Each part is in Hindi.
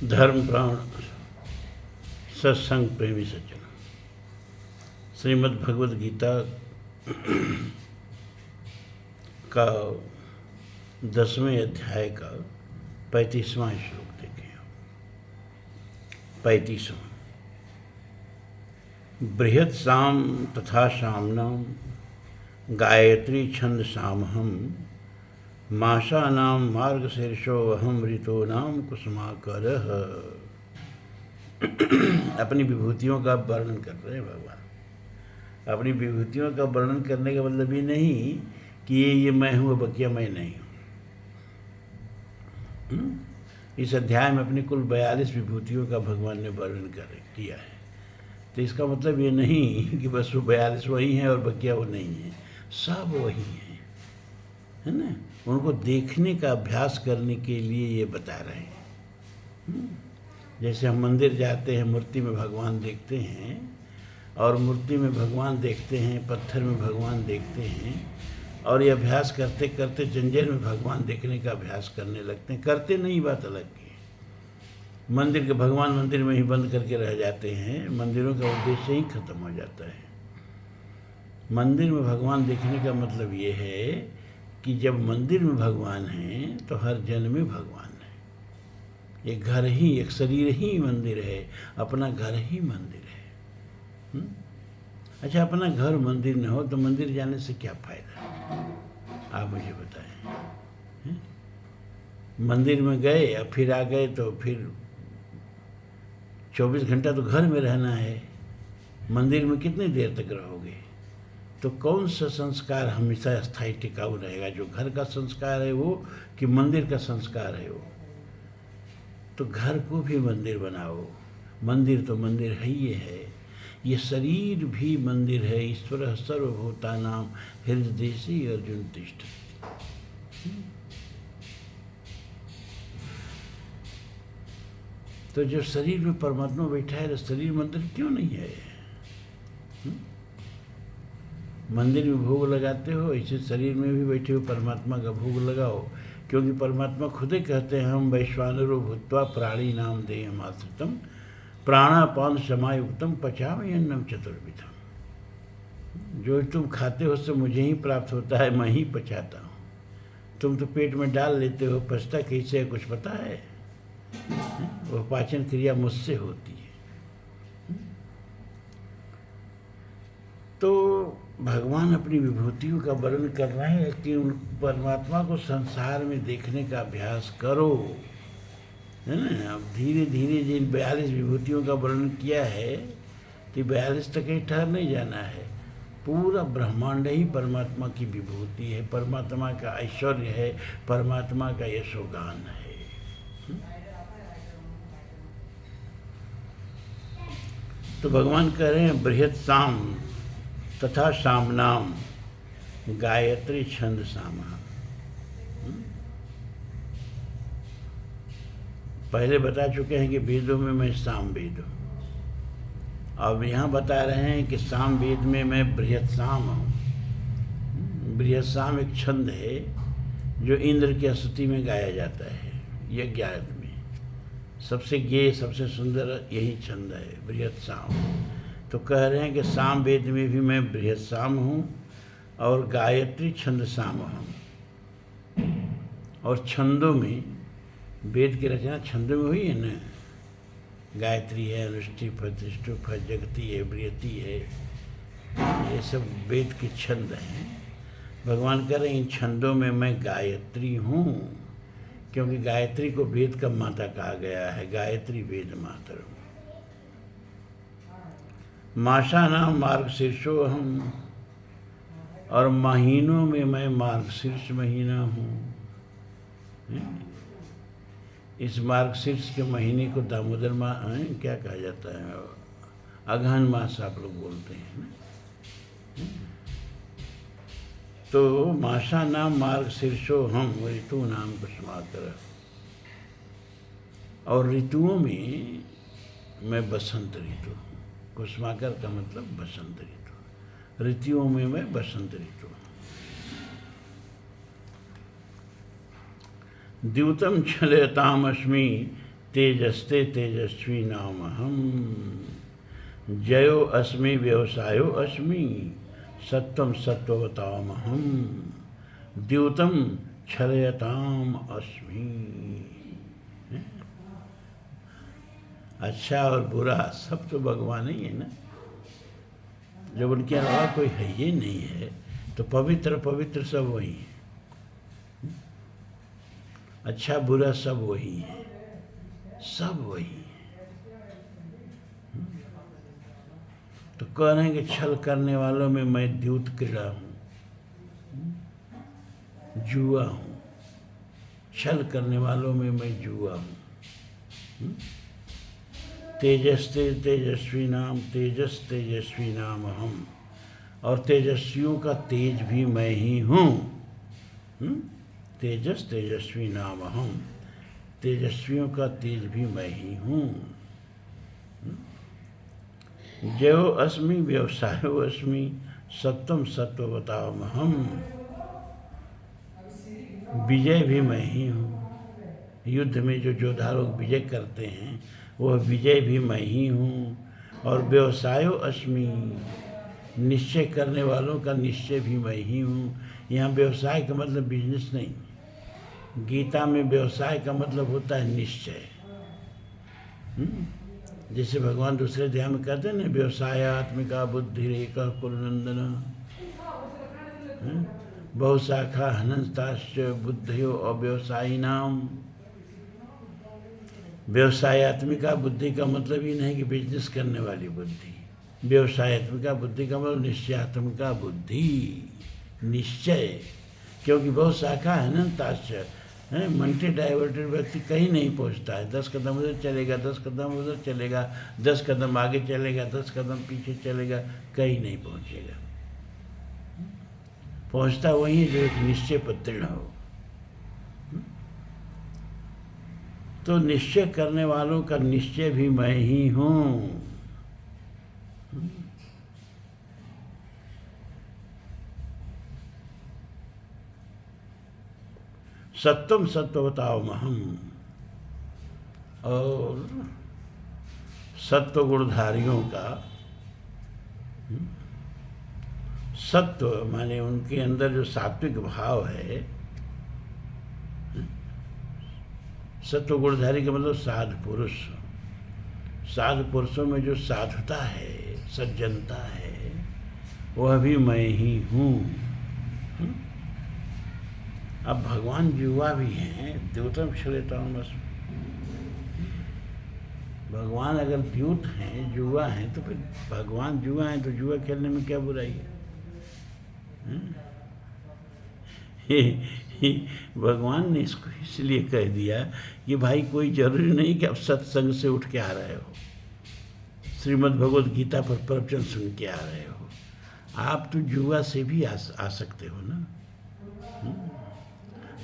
धर्म प्राण सत्संग प्रेमी सज्जन, श्रीमद् भगवद गीता का 10वें अध्याय का 35वां श्लोक देखें। 35वां। बृहत् साम तथा सामनाम गायत्री छंद सामहम मासानाम मार्गशीर्षो अहम ऋतूनाम कुसुमाकरः। अपनी विभूतियों का वर्णन कर रहे हैं भगवान। अपनी विभूतियों का वर्णन करने का मतलब ये नहीं कि ये मैं हूँ, बकिया मैं नहीं हूँ। इस अध्याय में अपनी कुल 42 विभूतियों का भगवान ने वर्णन किया है। तो इसका मतलब ये नहीं कि बस वो 42 वही हैं और बकिया वो नहीं है, सब वही हैं, है ना। उनको देखने का अभ्यास करने के लिए ये बता रहे हैं। जैसे हम मंदिर जाते हैं, मूर्ति में भगवान देखते हैं, और मूर्ति में भगवान देखते हैं, पत्थर में भगवान देखते हैं, और ये अभ्यास करते करते जंजीर में भगवान देखने का अभ्यास करने लगते हैं। करते नहीं, बात अलग की। मंदिर के भगवान मंदिर में ही बंद करके रह जाते हैं, मंदिरों का उद्देश्य ही खत्म हो जाता है। मंदिर में भगवान देखने का मतलब ये है कि जब मंदिर में भगवान हैं तो हर जन में भगवान है। एक घर ही, एक शरीर ही मंदिर है, अपना घर ही मंदिर है। अच्छा, अपना घर मंदिर न हो तो मंदिर जाने से क्या फायदा, आप मुझे बताएं। मंदिर में गए और फिर आ गए तो फिर 24 घंटा तो घर में रहना है, मंदिर में कितनी देर तक रहोगे? तो कौन सा संस्कार हमेशा स्थायी टिकाऊ रहेगा? जो घर का संस्कार है वो, कि मंदिर का संस्कार है वो? तो घर को भी मंदिर बनाओ। मंदिर तो मंदिर है ही है, ये शरीर भी मंदिर है। ईश्वर सर्वभूतानां हृदयेषु अर्जुन तिष्ठति। तो जो शरीर में परमात्मा बैठा है तो शरीर मंदिर क्यों नहीं है? मंदिर में भोग लगाते हो, ऐसे शरीर में भी बैठे हो परमात्मा का भोग लगाओ। क्योंकि परमात्मा खुद ही कहते हैं, हम वैश्वानरो भूत्वा प्राणी नाम देयम आश्रितम प्राणापान समायुक्तम पचामि अन्नम चतुर्विधम। जो तुम खाते हो उससे मुझे ही प्राप्त होता है, मैं ही पचाता हूँ। तुम तो पेट में डाल लेते हो, पचता कैसे है कुछ पता है? वह पाचन क्रिया मुझसे होती है। तो भगवान अपनी विभूतियों का वर्णन कर रहे हैं कि उन परमात्मा को संसार में देखने का अभ्यास करो, है ना। अब धीरे धीरे जिन 42 विभूतियों का वर्णन किया है, तो 42 तक ही ठहर नहीं जाना है। पूरा ब्रह्मांड ही परमात्मा की विभूति है, परमात्मा का ऐश्वर्य है, परमात्मा का यशोगान है। तो भगवान कह रहे हैं, बृहत् साम तथा सामनाम गायत्री छंद सामा। पहले बता चुके हैं कि वेदों में मैं साम वेद हूँ। अब यहाँ बता रहे हैं कि साम वेद में मैं बृहत् साम हूँ। बृहत् साम एक छंद है जो इंद्र की स्तुति में गाया जाता है। यज्ञ में सबसे गेय, सबसे सुंदर यही छंद है, बृहत् साम। तो कह रहे हैं कि साम वेद में भी मैं बृहत् साम हूँ, और गायत्री छंद साम हूँ। और छंदों में, वेद की रचना छंदों में हुई है ना। गायत्री है, अनुष्टुप है, त्रिष्टुप है, जगती है, बृहति है, ये सब वेद के छंद हैं। भगवान कह रहे हैं इन छंदों में मैं गायत्री हूँ, क्योंकि गायत्री को वेद का माता कहा गया है। गायत्री वेद मातर हूँ। मासानाम मार्गशीर्षो अहम, और महीनों में मैं मार्गशीर्ष महीना हूँ। इस मार्गशीर्ष के महीने को दामोदर माह क्या कहा जाता है? अगहन मास आप लोग बोलते हैं ना। तो मासा नाम मार्गशीर्षो हम ऋतु नाम कुसुमाकर। और ऋतुओं में मैं बसंत ऋतु। कुसुमाकर का मतलब बसंत ऋतु। ऋतुओं में मैं बसंत ऋतु। द्यूतम छलयतामस्मि तेजस्ते तेजस्वी नाम हम, जयो अस्मि व्यवसायो अस्मि, सत्वम सत्ववताम हम, द्यूतम छलयताम अस्मि। अच्छा और बुरा सब तो भगवान ही है ना। जब उनके अलावा कोई है ही नहीं है तो पवित्र पवित्र सब वही है। अच्छा बुरा सब वही है, सब वही है। तो कह रहे हैं कि छल करने वालों में मैं द्यूत क्रीड़ा हूँ, जुआ हूँ। छल करने वालों में मैं जुआ हूँ। तेजस्ते तेजस्वी नाम, तेजस तेजस्वी नाम हम, और तेजस्वियों का तेज भी मैं ही हूँ। तेजस तेजस्वी नाम हम, तेजस्वियों का तेज भी मैं ही हूँ। जयो अस्मि व्यवसायो अस्मि, सत्वम सत्ववताम हम, विजय भी मैं ही हूँ। युद्ध में जो योद्धा लोग विजय करते हैं वह विजय भी मैं ही हूँ। और व्यवसायो अस्मि, निश्चय करने वालों का निश्चय भी मैं ही हूँ। यहाँ व्यवसाय का मतलब बिजनेस नहीं, गीता में व्यवसाय का मतलब होता है निश्चय। जैसे भगवान दूसरे अध्याय में कहते हैं ना, व्यवसायात्मिका बुद्धि रेखा कुलनंदन, बहुशाखा हनस्ताश्च बुद्धियो अव्यवसायी नाम। व्यवसायत्मिका बुद्धि का मतलब ही नहीं कि बिजनेस करने वाली बुद्धि। व्यवसायत्मिका बुद्धि का मतलब निश्चयात्मिका बुद्धि, निश्चय। क्योंकि बहुत शाखा है ना, ताश्चर्य है, मल्टी डाइवर्टेड व्यक्ति कहीं नहीं पहुंचता है। 10 कदम उधर चलेगा, 10 कदम उधर चलेगा, 10 कदम आगे चलेगा, 10 कदम पीछे चलेगा, कहीं नहीं पहुंचेगा। पहुंचता वही जो एक निश्चय पर दृढ़ हो। तो निश्चय करने वालों का निश्चय भी मैं ही हूँ। सत्वम सत्ववताम हम, और सत्व गुणधारियों का, सत्व माने उनके अंदर जो सात्विक भाव है, सत्व गुणधारी का मतलब साधु पुरुष। साधु पुरुषों में जो साधुता है, सज्जनता है, वह भी मैं ही हूँ। अब भगवान जुआ भी हैं, द्यूतम छलयताम अस्मि। भगवान अगर द्यूत हैं, जुआ हैं, तो फिर भगवान जुआ हैं तो जुआ खेलने में क्या बुराई है? भगवान ने इसको इसलिए कह दिया कि भाई कोई जरूरी नहीं कि आप सत्संग से उठ के आ रहे हो, श्रीमद् भगवद गीता पर प्रवचन सुन के आ रहे हो। आप तो जुआ से भी आ सकते हो ना।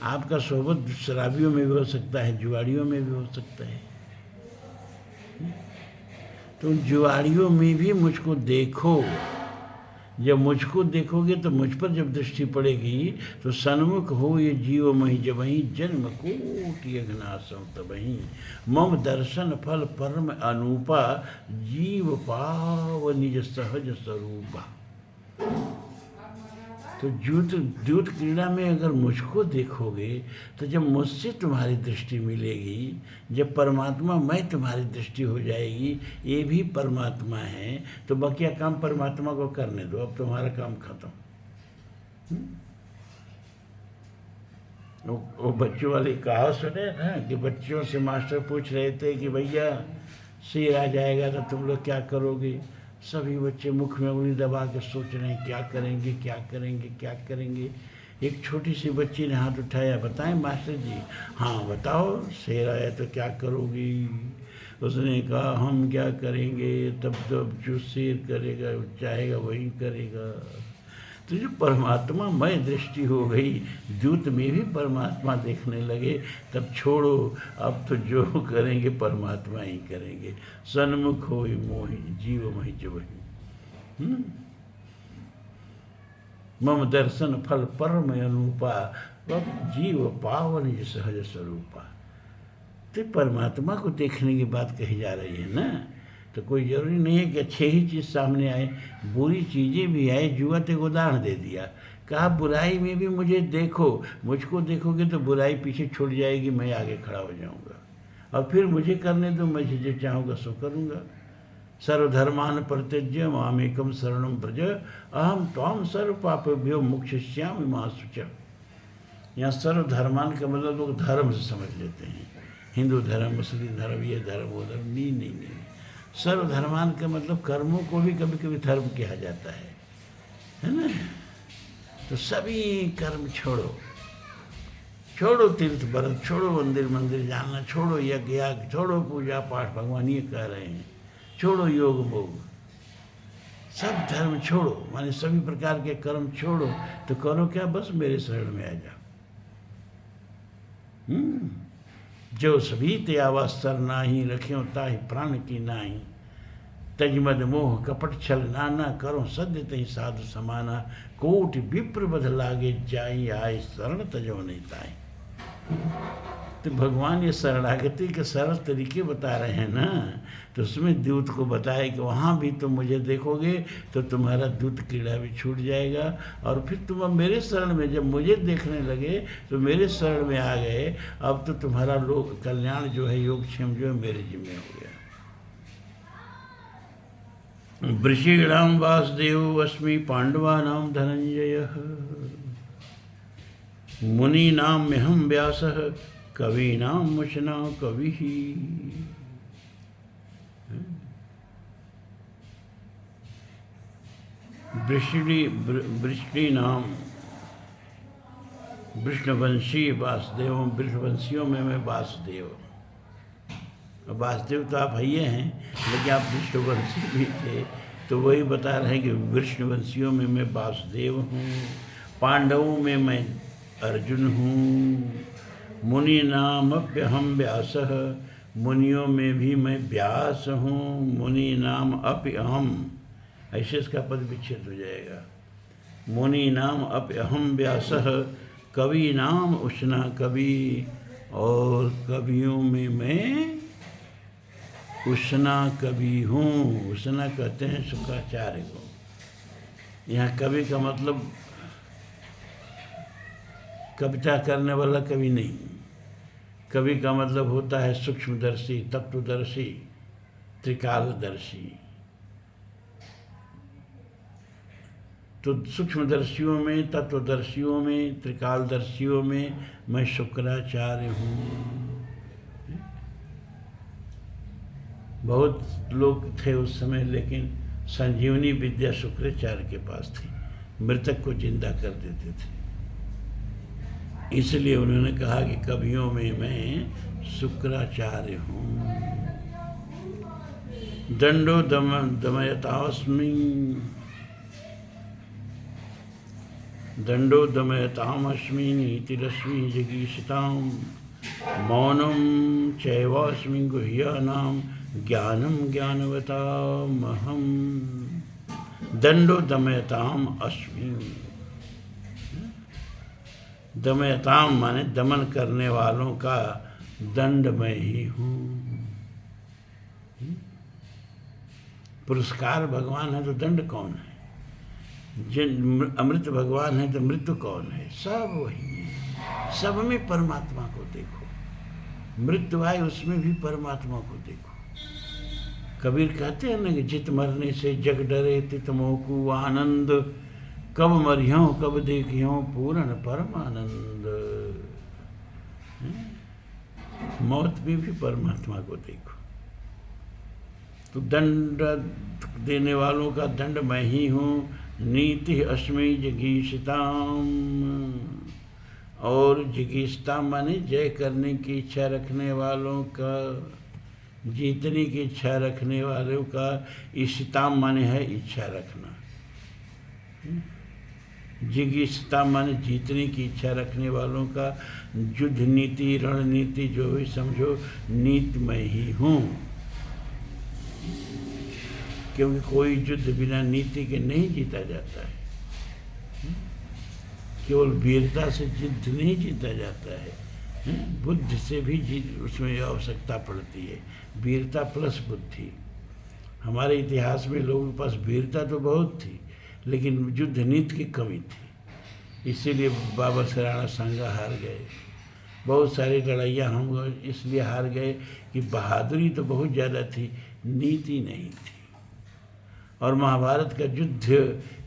आपका सोबत शराबियों में भी हो सकता है, जुआड़ियों में भी हो सकता है। तो जुआड़ियों में भी मुझको देखो। जब मुझको देखोगे तो मुझ पर जब दृष्टि पड़ेगी तो सन्मुख हो ये जीव मही जबही, जन्म कोटि अघनासम तबही, मम दर्शन फल परम अनूपा, जीव पाव निज सहज स्वरूपा। तो द्यूत क्रीड़ा में अगर मुझको देखोगे तो जब मुझसे तुम्हारी दृष्टि मिलेगी, जब परमात्मा मैं तुम्हारी दृष्टि हो जाएगी, ये भी परमात्मा है, तो बकिया काम परमात्मा को करने दो। अब तुम्हारा काम खत्म। वो बच्चों वाली कहावत सुने ना कि बच्चों से मास्टर पूछ रहे थे कि भैया शेर आ जाएगा तो तुम लोग क्या करोगे? सभी बच्चे मुख में उंगली दबा के सोच रहे हैं क्या करेंगे क्या करेंगे क्या करेंगे। एक छोटी सी बच्ची ने हाथ उठाया, बताएं मास्टर जी? हाँ बताओ, शेर आया तो क्या करोगी? उसने कहा हम क्या करेंगे, तब तो जो शेर करेगा चाहेगा वही करेगा। तो जो परमात्मा मैं दृष्टि हो गई, द्यूत में भी परमात्मा देखने लगे, तब छोड़ो, अब तो जो करेंगे परमात्मा ही करेंगे। सन्मुख हो मोहि जीव महि जबहि, मम दर्शन फल परम अनूपा, अब जीव पावन सहज स्वरूपा। तो परमात्मा को देखने की बात कही जा रही है ना। तो कोई ज़रूरी नहीं है कि अच्छे ही चीज़ सामने आए, बुरी चीज़ें भी आए। जुगत एक उदाहरण दे दिया, कहा बुराई में भी मुझे देखो, मुझको देखोगे तो बुराई पीछे छूट जाएगी, मैं आगे खड़ा हो जाऊंगा, और फिर मुझे करने दो, मैं जो चाहूँगा सो करूँगा। सर्वधर्मान परित्यज्य मामेकम शरणम व्रज अहम त्वाम सर्व पापेभ्यो मोक्षयिष्यामि मा शुचः। यहाँ सर्वधर्मान का मतलब लोग धर्म से समझ लेते हैं, हिंदू धर्म, मुस्लिम धर्म, ये धर्म वो धर्म। नहीं। सर्वधर्मान का मतलब कर्मों को भी कभी कभी धर्म कहा जाता है ना। तो सभी कर्म छोड़ो, छोड़ो तीर्थ व्रत, छोड़ो मंदिर जाना, छोड़ो यज्ञ याग, छोड़ो पूजा पाठ, भगवान ये कह रहे हैं, छोड़ो योग भोग, सब धर्म छोड़ो, माने सभी प्रकार के कर्म छोड़ो। तो करो क्या, बस मेरे शरण में आ जाओ। जो सभी त्यावास्तर नाही, रख्यो ताहि प्राण की नाही। तजमद मोह कपट छल नाना, करो सद्य तही साधु समाना। कोटि विप्र बध लागे जाई, आए शरण तजो नहीं ताई। तो भगवान ये शरणागति के सरल तरीके बता रहे हैं ना। तो उसमें दूत को बताया कि वहाँ भी तुम मुझे देखोगे तो तुम्हारा दूत कीड़ा भी छूट जाएगा, और फिर तुम अब मेरे शरण में जब मुझे देखने लगे तो मेरे शरण में आ गए, अब तो तुम्हारा लोक कल्याण जो है, योगक्षेम जो है, मेरे जिम्मे हो गया। वृषीणाम वासुदेव अस्मि पांडवानाम धनंजय, मुनीनाम मेहम व्यासः कवीनाम मुचना कवि। वृष्णीनाम विष्णुवंशी वासुदेव, विष्णुवंशियों में मैं वासुदेव। वासुदेव तो आप भैया हैं, लेकिन आप विष्णुवंशी भी थे, तो वही बता रहे हैं कि विष्णुवंशियों में मैं वासुदेव हूँ, पांडवों में मैं अर्जुन हूँ, मुनि नाम अप्यहम व्यासः, मुनियों में भी मैं व्यास हूँ, मुनि नाम अप्यहम, ऐसे इसका पद विच्छेद हो जाएगा। मुनि नाम अप्यहम व्यासः, कवि नाम उष्णा कवि, और कवियों में मैं उष्णा कवि हूँ। उष्णा कहते हैं शुक्राचार्य को। यहाँ कवि का मतलब कविता करने वाला कवि नहीं, कवि का मतलब होता है सूक्ष्मदर्शी, तत्वदर्शी, त्रिकालदर्शी। तो सूक्ष्मदर्शियों में, तत्वदर्शियों में, त्रिकालदर्शियों में मैं शुक्राचार्य हूँ। बहुत लोग थे उस समय, लेकिन संजीवनी विद्या शुक्राचार्य के पास थी, मृतक को जिंदा कर देते थे। इसलिए उन्होंने कहा कि कवियों में मैं शुक्राचार्य हूँ। दंडो दमयतास्मि, दंडो दमयतामस्मि, नीतिरस्मि जिगीषताम्, मौनम चैवास्मि गुह्यानां, ज्ञानम ज्ञानवतामहम्। दंडो दमयताम अस्मि, दमयताम माने दमन करने वालों का दंड मैं ही हूँ। पुरस्कार भगवान है तो दंड कौन है? जिन अमृत भगवान है तो मृत्यु कौन है? सब वही है। सब में परमात्मा को देखो, मृत्यु आए उसमें भी परमात्मा को देखो। कबीर कहते हैं ना कि जित मरने से जग डरे, तित मोकु आनंद, कब मरियों कब देखियों पूर्ण परमानंद। मौत में भी परमात्मा को देखो। तो दंड देने वालों का दंड मैं ही हूँ। नीति अस्मि जिगीषताम्, और जिगीषता माने जय करने की इच्छा रखने वालों का, जीतने की इच्छा रखने वालों का। इष्टाम माने है इच्छा रखना, जिगीषता माने जीतने की इच्छा रखने वालों का। युद्ध नीति, रणनीति जो भी समझो, नीति मैं ही हूँ। क्योंकि कोई युद्ध बिना नीति के नहीं जीता जाता है। केवल वीरता से युद्ध नहीं जीता जाता है, बुद्धि से भी जीत उसमें आवश्यकता पड़ती है, वीरता प्लस बुद्धि। हमारे इतिहास में लोगों के पास वीरता तो बहुत थी, लेकिन युद्ध नीति की कमी थी, इसीलिए बाबर सिराणा संगा हार गए। बहुत सारी लड़ाइयाँ हम इसलिए हार गए कि बहादुरी तो बहुत ज़्यादा थी, नीति नहीं थी। और महाभारत का युद्ध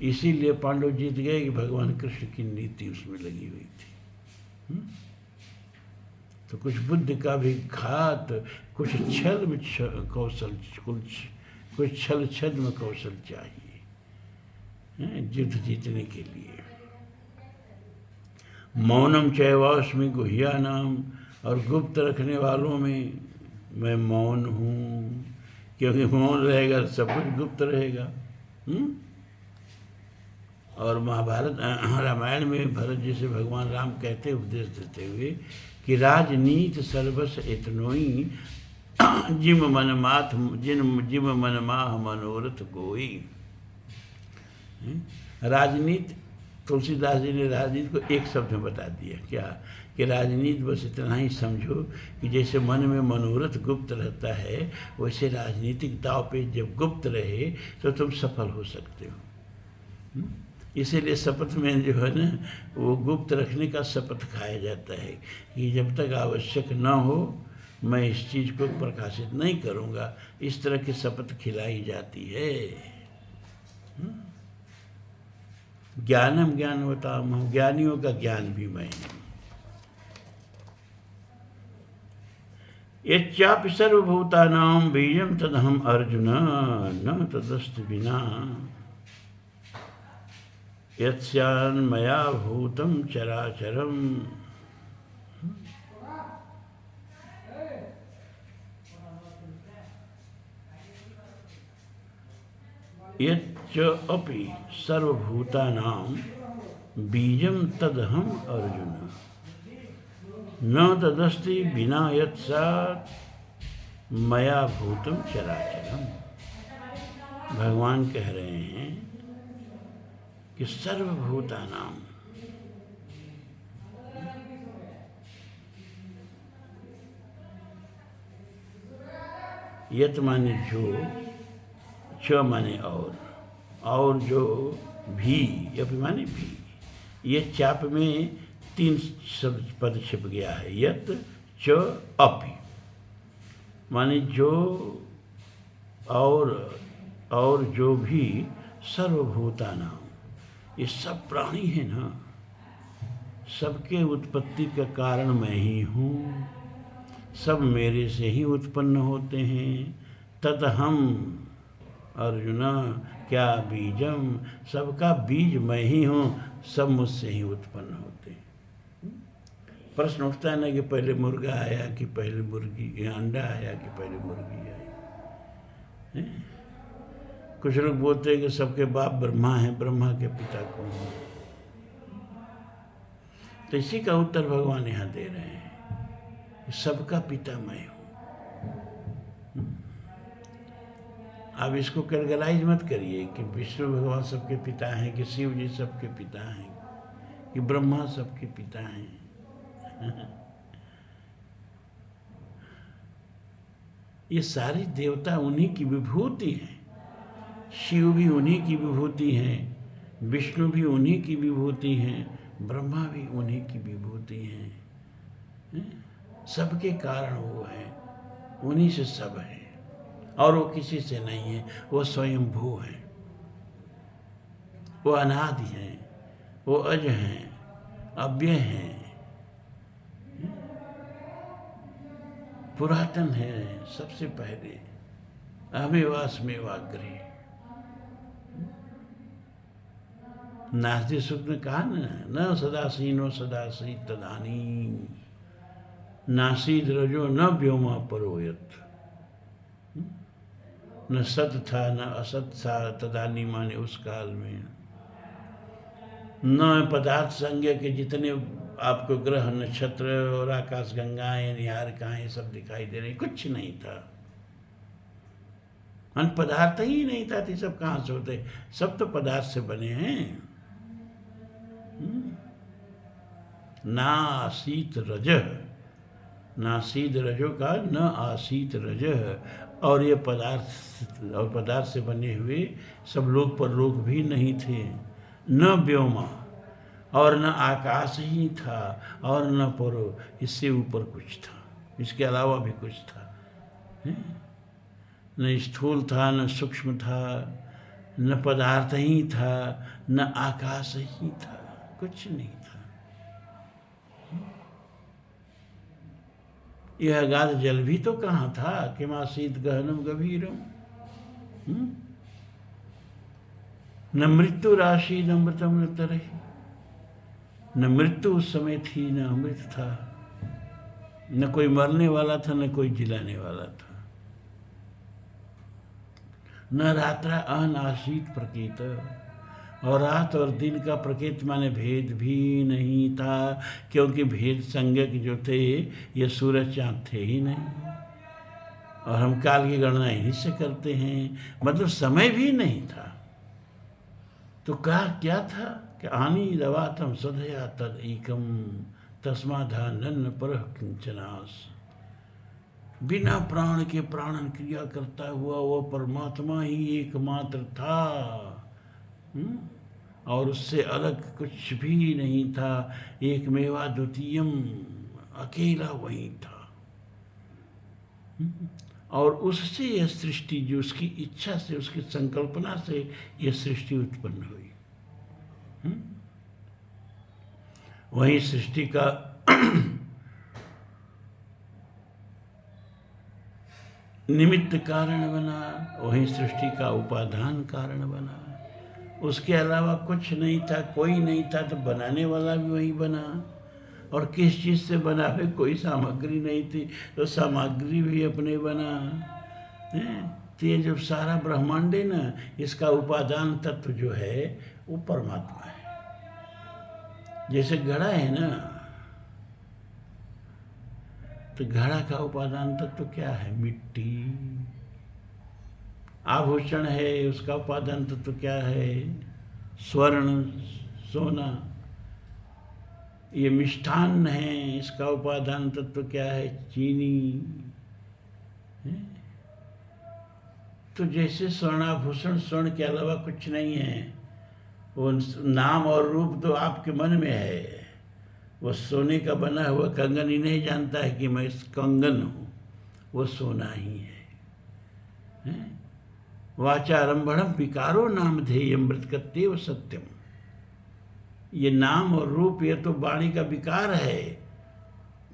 इसीलिए पांडव जीत गए कि भगवान कृष्ण की नीति उसमें लगी हुई थी। तो कुछ बुद्धि का भी घात, कुछ छल में कौशल, कुछ छल छद में कौशल चाहिए युद्ध जीतने के लिए। मौनम चैवास्मि गुह्यानाम, और गुप्त रखने वालों में मैं मौन हूँ, क्योंकि मौन रहेगा सब कुछ गुप्त रहेगा। और महाभारत रामायण में भरत जी से भगवान राम कहते उपदेश देते हुए कि राजनीति सर्वस इतनोई, जिम मन माह मनोरथ गोई। राजनीति, तुलसीदास जी ने राजनीति को एक शब्द में बता दिया, क्या कि राजनीति बस इतना ही समझो कि जैसे मन में मनोरथ गुप्त रहता है, वैसे राजनीतिक दाव पे जब गुप्त रहे तो तुम सफल हो सकते हो। इसीलिए शपथ में जो है ना, वो गुप्त रखने का शपथ खाया जाता है कि जब तक आवश्यक न हो मैं इस चीज़ को प्रकाशित नहीं करूँगा, इस तरह की शपथ खिलाई जाती है। ज्ञानम ज्ञानवताम, ज्ञानियों का ज्ञान भी मैं हूँ। यच्चापि सर्वभूतानां बीजं तदहं अर्जुन न तदस्तु विना, यत्स्यान्मया भूतं चराचरम्। यच्च अपि सर्वभूतानां बीजं तदहं अर्जुन न तदस्ति विना यत्सात् मया भूतं चराचरम्। भगवान कह रहे हैं कि सर्वभूतानां, यत माने जो, च माने और जो, भी, यप माने भी। ये चाप में 3 शब्द पद छिप गया है, यत च अपि, माने जो और जो भी, सर्वभूतानां, ये सब प्राणी हैं ना, सबके उत्पत्ति का कारण मैं ही हूँ, सब मेरे से ही उत्पन्न होते हैं। तदहं अर्जुन, क्या बीजम, सबका बीज मैं ही हूँ, सब मुझसे ही उत्पन्न होते हैं। प्रश्न उठता है ना कि पहले मुर्गा आया कि पहले मुर्गी, अंडा आया कि पहले मुर्गी आई। कुछ लोग बोलते हैं कि सबके बाप ब्रह्मा हैं, ब्रह्मा के पिता कौन हैं? तो इसी का उत्तर भगवान यहाँ दे रहे हैं कि सबका पिता मैं हूँ। आप इसको कैटेगराइज मत करिए कि विष्णु भगवान सबके पिता हैं, कि शिव जी सबके पिता हैं, कि ब्रह्मा सबके पिता हैं। ये सारी देवता उन्हीं की विभूति हैं। शिव भी उन्हीं की विभूति हैं, विष्णु भी उन्हीं की विभूति हैं, ब्रह्मा भी उन्हीं की विभूति हैं। सबके कारण वो हैं, उन्हीं से सब है, और वो किसी से नहीं है। वो स्वयंभू हैं, वो अनादि हैं, वो अज हैं, अव्यय हैं, पुरातन है, सबसे पहले अमेवास्मेवाग्रे। नास्ति सूक्त ने कहा न सदासीनो सदासी तदानी, नासीद रजो न व्योमा परोयत। न सत था न असत था तदानी, माने उस काल में। न पदार्थ संज्ञा के जितने आपको ग्रह नक्षत्र और आकाश गंगाएं निहारिकाएं सब दिखाई दे रही, कुछ नहीं था। अन पदार्थ ही नहीं था, तो सब कहाँ से होते? सब तो पदार्थ से बने हैं। ना शीत रज, नासीद रजो का न आसीत रज। और ये पदार्थ से बने हुए सब लोग परलोक भी नहीं थे। न व्योमा, और न आकाश ही था, और न परो, इससे ऊपर कुछ था, इसके अलावा भी कुछ था। न स्थूल था, न सूक्ष्म था, न पदार्थ ही था, न आकाश ही था, कुछ नहीं था। यह अगाध जल भी तो कहाँ था, किमासीत गहनम गभीरम। न मृत्यु राशि न अमृतम न तरही, न मृत्यु उस समय थी, न अमृत था, न कोई मरने वाला था, न कोई जिलाने वाला था। न रात्रा अन आशीत प्रकीत, और रात और दिन का प्रकृति माने भेद भी नहीं था, क्योंकि भेद संज्ञक जो थे ये सूरज चाँद थे ही नहीं, और हम काल की गणना इन्हीं से करते हैं। मतलब समय भी नहीं था। तो कहा क्या था कि आनी दवातम सदया तद एकम तस्माधा नन्न पर किंचनास। बिना प्राण के प्राणन क्रिया करता हुआ वो परमात्मा ही एकमात्र था, और उससे अलग कुछ भी नहीं था। एकमेवा द्वितीयम, अकेला वही था। और उससे यह सृष्टि, जो उसकी इच्छा से, उसकी संकल्पना से यह सृष्टि उत्पन्न हुई। वही सृष्टि का निमित्त कारण बना, वही सृष्टि का उपादान कारण बना। उसके अलावा कुछ नहीं था, कोई नहीं था, तो बनाने वाला भी वही बना। और किस चीज़ से बना है, कोई सामग्री नहीं थी तो सामग्री भी अपने बना है। तो ये जब सारा ब्रह्मांड है ना, इसका उपादान तत्व जो है वो परमात्मा है। जैसे घड़ा है ना, तो घड़ा का उपादान तत्व क्या है, मिट्टी। आभूषण है, उसका उपादान तत्व क्या है, स्वर्ण, सोना। ये मिष्ठान्न है, इसका उपादान तत्व क्या है, चीनी है? तो जैसे स्वर्णाभूषण, स्वर्ण के अलावा कुछ नहीं है। वो नाम और रूप तो आपके मन में है। वो सोने का बना हुआ कंगन ही नहीं जानता है कि मैं इस कंगन हूँ, वो सोना ही है? वाचारंभणम विकारो नाम ध्येयम मृतकत्येव सत्यम। ये नाम और रूप, ये तो वाणी का विकार है,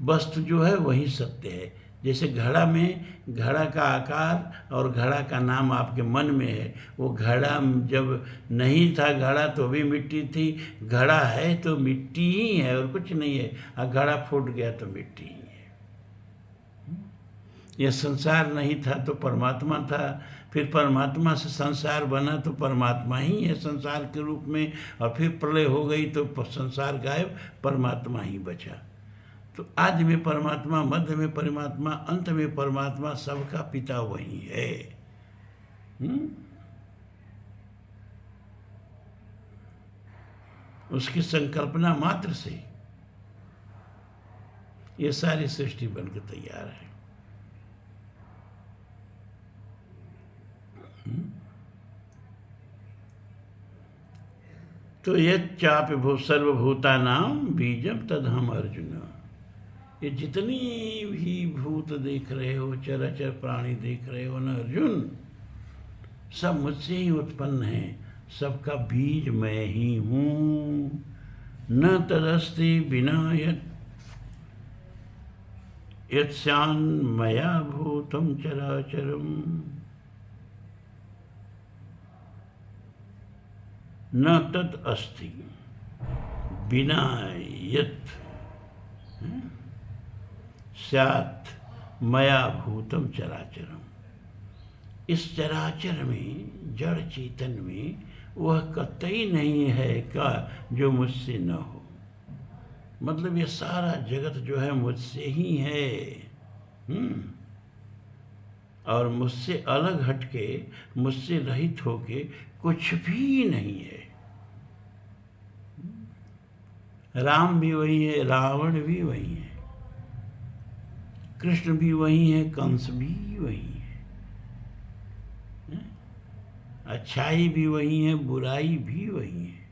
वस्तु जो है वही सत्य है। जैसे घड़ा में, घड़ा का आकार और घड़ा का नाम आपके मन में है। वो घड़ा जब नहीं था, घड़ा तो भी मिट्टी थी, घड़ा है तो मिट्टी ही है और कुछ नहीं है, और घड़ा फूट गया तो मिट्टी ही है। यह संसार नहीं था तो परमात्मा था, फिर परमात्मा से संसार बना तो परमात्मा ही है संसार के रूप में, और फिर प्रलय हो गई तो संसार गायब, परमात्मा ही बचा। तो आदि में परमात्मा, मध्य में परमात्मा, अंत में परमात्मा, सबका पिता वही है। उसकी संकल्पना मात्र से ये सारी सृष्टि बनकर तैयार है। तो ये चाप सर्वभूतानां बीजम तदहम अर्जुन। ये जितनी भी भूत देख रहे हो, चराचर प्राणी देख रहे हो ना अर्जुन, सब मुझसे ही उत्पन्न है, सबका बीज मैं ही हूँ। न तदस्ति बिना यत्स्यान् मया भूतं चराचरम् न तत् अस्ति बिना यत् स्यात् मया भूतम चराचरम। इस चराचर में, जड़ चेतन में, वह कतई नहीं है का जो मुझसे न हो। मतलब ये सारा जगत जो है मुझसे ही है। और मुझसे अलग हटके, मुझसे रहित होके कुछ भी नहीं है। राम भी वही है, रावण भी वही है, कृष्ण भी वही है, कंस भी वही है। अच्छाई भी वही है, बुराई भी वही है।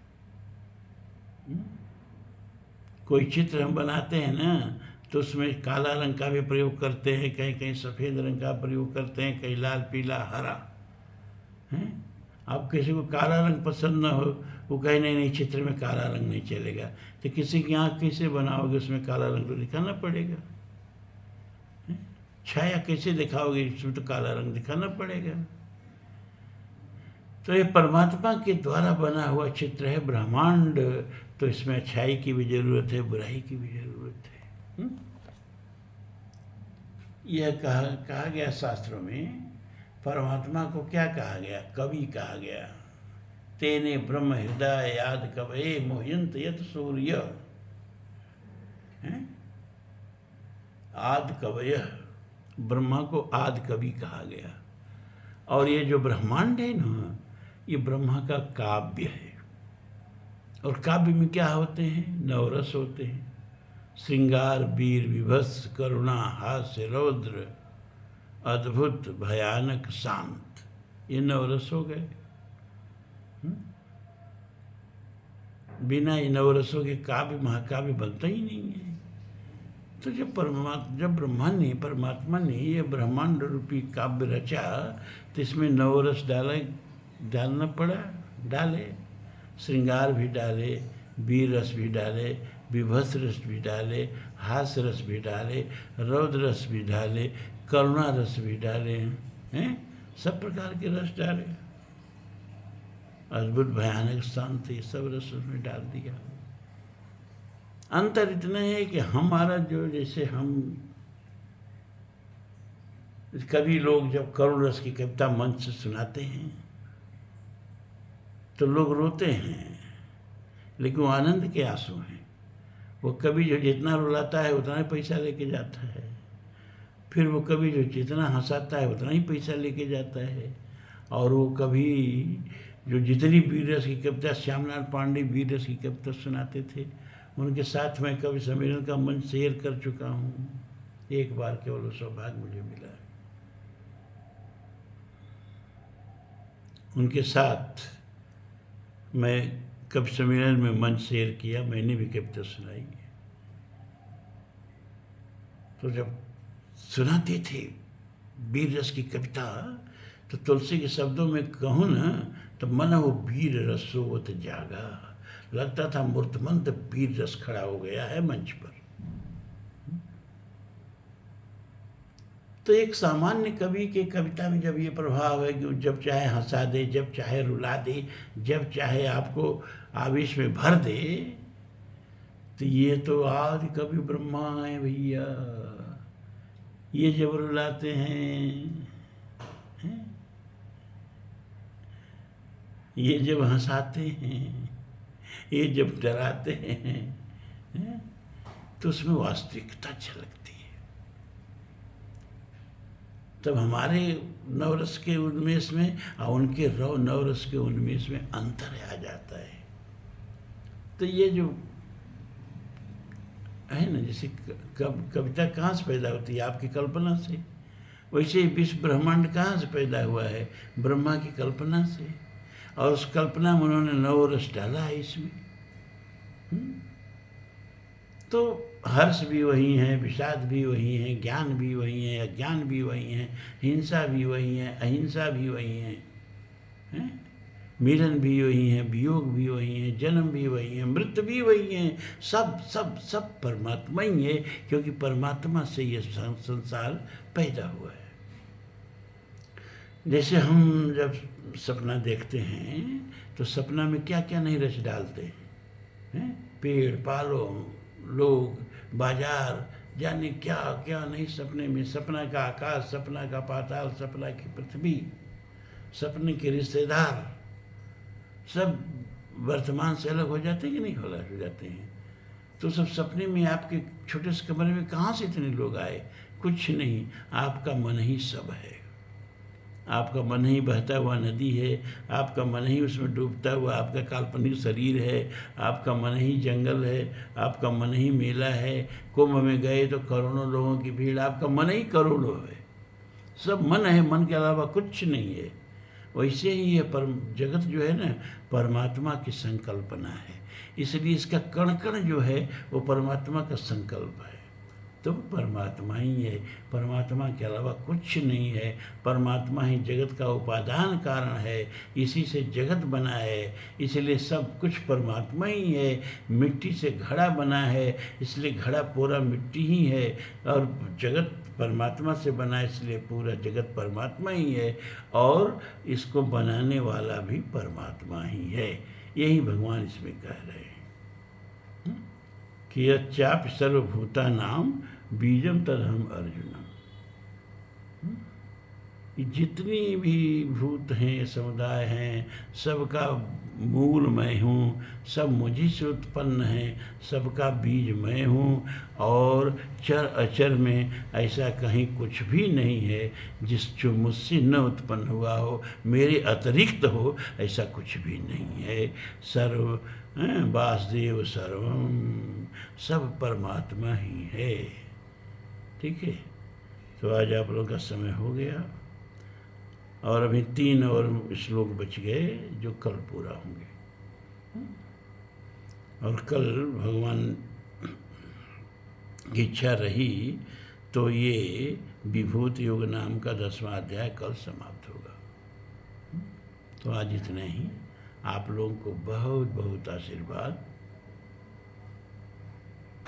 कोई चित्र हम बनाते हैं ना, तो उसमें काला रंग का भी प्रयोग करते हैं, कहीं कहीं सफ़ेद रंग का प्रयोग करते हैं, कहीं लाल पीला हरा है। अब किसी को काला रंग पसंद ना हो, वो कहे नहीं नहीं चित्र में काला रंग नहीं चलेगा, तो किसी की आँख कैसे बनाओगे, उसमें काला रंग तो दिखाना पड़ेगा। छाया कैसे दिखाओगे, इसमें तो काला रंग दिखाना पड़ेगा। तो ये परमात्मा के द्वारा बना हुआ चित्र है ब्रह्मांड, तो इसमें अच्छाई की भी जरूरत है, बुराई की भी जरूरत है। यह कहा गया शास्त्रों में, परमात्मा को क्या कहा गया, कवि कहा गया। तेने ब्रह्म हृदय याद कवये मोहयंत यत सूर्य, आद कवय, ब्रह्मा को आद कवि कहा गया। और ये जो ब्रह्मांड है ना, ये ब्रह्मा का काव्य है। और काव्य में क्या होते हैं, नवरस होते हैं, श्रृंगार वीर विभत्स करुणा हास्य रौद्र अद्भुत भयानक शांत, ये नवरस हो गए। बिना इन नवरसों के काव्य महाकाव्य बनता ही नहीं है। तो जब परमात्मा ने ये ब्रह्मांड रूपी काव्य रचा, तो इसमें नवरस डालना पड़ा, डाले, श्रृंगार भी डाले, वीर रस भी डाले, विभत्स रस भी डाले, हास्य रस भी डाले, रौद्र रस भी डाले, करुणा रस भी डाले हैं, सब प्रकार के रस डाले, अद्भुत भयानक शांति, सब रस उसमें डाल दिया। अंतर इतना है कि हमारा जो, जैसे हम कभी लोग जब करुण रस की कविता मंच से सुनाते हैं तो लोग रोते हैं, लेकिन वो आनंद के आंसू हैं। वो कवि जो जितना रुलाता है उतना ही पैसा लेके जाता है, फिर वो कवि जो जितना हंसाता है उतना ही पैसा लेके जाता है। और वो कभी जो जितनी वीर रस की कविता, श्यामलाल पांडे वीर रस की कविता सुनाते थे, उनके साथ मैं कवि सम्मेलन का मंच शेयर कर चुका हूँ। एक बार केवल वो सौभाग्य मुझे मिला। उनके साथ मैं कवि सम्मेलन में मंच शेयर किया, मैंने भी कविता सुनाई। तो जब सुनाते थे वीर रस की कविता, तो तुलसी के शब्दों में कहूँ ना, तो मन वो वीर रसोवत जागा, लगता था मूर्तमंत वीर रस खड़ा हो गया है मंच पर। तो एक सामान्य कवि के कविता में जब ये प्रभाव है कि जब चाहे हंसा दे, जब चाहे रुला दे, जब चाहे आपको आवेश में भर दे, तो ये तो आदि कवि ब्रह्मा है भैया। ये जब रुलाते हैं, ये जब हंसाते हैं, ये जब डराते हैं, तो उसमें वास्तविकता झलकती है। तब हमारे नवरस के उन्मेष में और उनके नवरस के उन्मेष में अंतर आ जाता है। तो ये जो है ना, जैसे कविता कहाँ से पैदा होती है, आपकी कल्पना से, वैसे ही विश्व ब्रह्मांड कहाँ से पैदा हुआ है, ब्रह्मा की कल्पना से। और उस कल्पना में उन्होंने नवरस डाला है इसमें। तो हर्ष भी वही है, विषाद भी वही है, ज्ञान भी वही है, अज्ञान भी वही है, हिंसा भी वही है, अहिंसा भी वही है, मिलन भी वही है, वियोग भी वही है, जन्म भी वही है, मृत्यु भी वही है। सब सब सब परमात्मा ही है, क्योंकि परमात्मा से ये संसार पैदा हुआ है। जैसे हम जब सपना देखते हैं तो सपना में क्या क्या नहीं रच डालते हैं, पेड़ पालो, लोग, बाजार, जाने क्या क्या नहीं सपने में। सपना का आकाश, सपना का पाताल, सपना की पृथ्वी, सपने के रिश्तेदार, सब वर्तमान से अलग हो जाते हैं कि नहीं हो जाते हैं। तो सब सपने में आपके छोटे से कमरे में कहाँ से इतने लोग आए, कुछ नहीं, आपका मन ही सब है। आपका मन ही बहता हुआ नदी है, आपका मन ही उसमें डूबता हुआ आपका काल्पनिक शरीर है, आपका मन ही जंगल है, आपका मन ही मेला है। कुंभ में गए तो करोड़ों लोगों की भीड़, आपका मन ही करोड़ों है। सब मन है, मन के अलावा कुछ नहीं है। वैसे ही ये जगत जो है ना, परमात्मा की संकल्पना है, इसलिए इसका कण कण जो है वो परमात्मा का संकल्प है। तो परमात्मा ही है, परमात्मा के अलावा कुछ नहीं है। परमात्मा ही जगत का उपादान कारण है, इसी से जगत बना है, इसलिए सब कुछ परमात्मा ही है। मिट्टी से घड़ा बना है, इसलिए घड़ा पूरा मिट्टी ही है, और जगत परमात्मा से बना है, इसलिए पूरा जगत परमात्मा ही है, और इसको बनाने वाला भी परमात्मा ही है। यही भगवान इसमें कह रहे हैं कि यच्चापि सर्वभूतानां बीजम तदहम अर्जुनम। जितनी भी भूत हैं, समुदाय हैं, सबका मूल मैं हूँ, सब मुझी से उत्पन्न हैं, सबका बीज मैं हूँ, और चर अचर में ऐसा कहीं कुछ भी नहीं है जो मुझसे न उत्पन्न हुआ हो, मेरे अतिरिक्त हो, ऐसा कुछ भी नहीं है। सर्व वासुदेव सर्वम, सब परमात्मा ही है। ठीक है, तो आज आप लोगों का समय हो गया, और अभी 3 और श्लोक बच गए जो कल पूरा होंगे। और कल भगवान की इच्छा रही तो ये विभूति योग नाम का 10वां अध्याय कल समाप्त होगा। तो आज इतने ही। आप लोगों को बहुत बहुत आशीर्वाद।